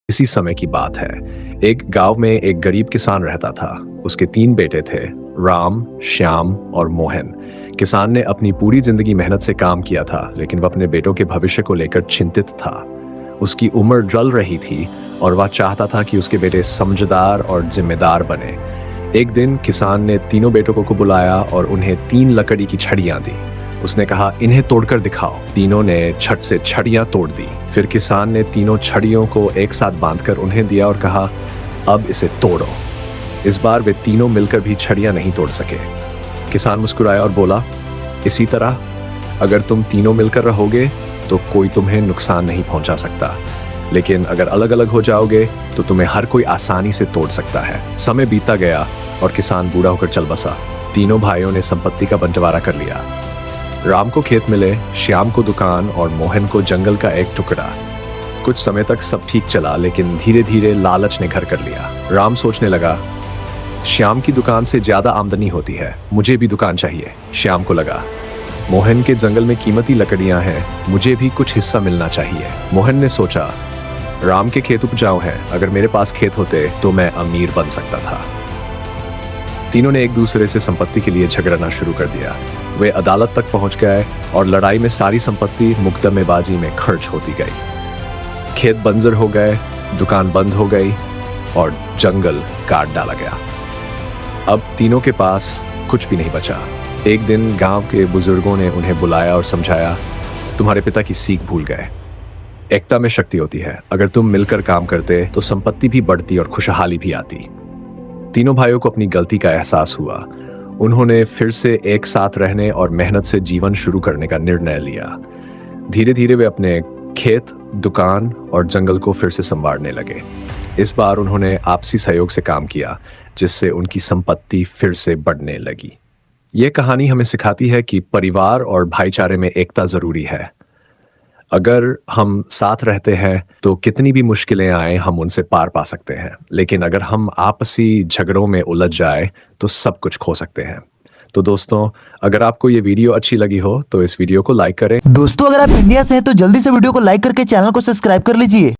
इसी समय की बात है। एक गांव में एक गरीब किसान रहता था। उसके 3 बेटे थे, राम, श्याम और मोहन। किसान ने अपनी पूरी जिंदगी मेहनत से काम किया था, लेकिन वह अपने बेटों के भविष्य को लेकर चिंतित था। उसकी उम्र ढल रही थी और वह चाहता था कि उसके बेटे समझदार और जिम्मेदार बने। एक दिन किसान ने तीनों बेटों को बुलाया और उन्हें 3 लकड़ी की छड़ियां दी। उसने कहा, इन्हें तोड़कर दिखाओ। तीनों ने झट से छड़ियां तोड़ दी। फिर किसान ने तीनों छड़ियों को एक साथ बांधकर उन्हें दिया और कहा, अब इसे तोड़ो। इस बार वे तीनों मिलकर भी छड़ियां नहीं तोड़ सके। किसान मुस्कुराया और बोला, इसी तरह अगर तुम तीनों मिलकर रहोगे तो कोई तुम्हें नुकसान नहीं पहुंचा सकता, लेकिन अगर अलग अलग हो जाओगे तो तुम्हें हर कोई आसानी से तोड़ सकता है। समय बीतता गया और किसान बूढ़ा होकर चल बसा। तीनों भाइयों ने संपत्ति का बंटवारा कर लिया। राम को खेत मिले, श्याम को दुकान और मोहन को जंगल का एक टुकड़ा। कुछ समय तक सब ठीक चला, लेकिन धीरे धीरे लालच ने घर कर लिया। राम सोचने लगा, श्याम की दुकान से ज्यादा आमदनी होती है, मुझे भी दुकान चाहिए। श्याम को लगा, मोहन के जंगल में कीमती लकड़ियां हैं, मुझे भी कुछ हिस्सा मिलना चाहिए। मोहन ने सोचा, राम के खेत उपजाऊ हैं, अगर मेरे पास खेत होते तो मैं अमीर बन सकता था। तीनों ने एक दूसरे से संपत्ति के लिए झगड़ना शुरू कर दिया। वे अदालत तक पहुंच गए और लड़ाई में सारी संपत्ति मुकदमेबाजी में खर्च होती गई। खेत बंजर हो गए, दुकान बंद हो गई और जंगल काट डाला गया। अब तीनों के पास कुछ भी नहीं बचा। एक दिन गांव के बुजुर्गों ने उन्हें बुलाया और समझाया, तुम्हारे पिता की सीख भूल गए। एकता में शक्ति होती है, अगर तुम मिलकर काम करते तो संपत्ति भी बढ़ती और खुशहाली भी आती। तीनों भाइयों को अपनी गलती का एहसास हुआ। उन्होंने फिर से एक साथ रहने और मेहनत से जीवन शुरू करने का निर्णय लिया। धीरे धीरे वे अपने खेत, दुकान और जंगल को फिर से संवारने लगे। इस बार उन्होंने आपसी सहयोग से काम किया, जिससे उनकी संपत्ति फिर से बढ़ने लगी। यह कहानी हमें सिखाती है कि परिवार और भाईचारे में एकता जरूरी है। अगर हम साथ रहते हैं तो कितनी भी मुश्किलें आए हम उनसे पार पा सकते हैं, लेकिन अगर हम आपसी झगड़ों में उलझ जाए तो सब कुछ खो सकते हैं। तो दोस्तों, अगर आपको ये वीडियो अच्छी लगी हो तो इस वीडियो को लाइक करें। दोस्तों, अगर आप इंडिया से हैं तो जल्दी से वीडियो को लाइक करके चैनल को सब्सक्राइब कर लीजिए।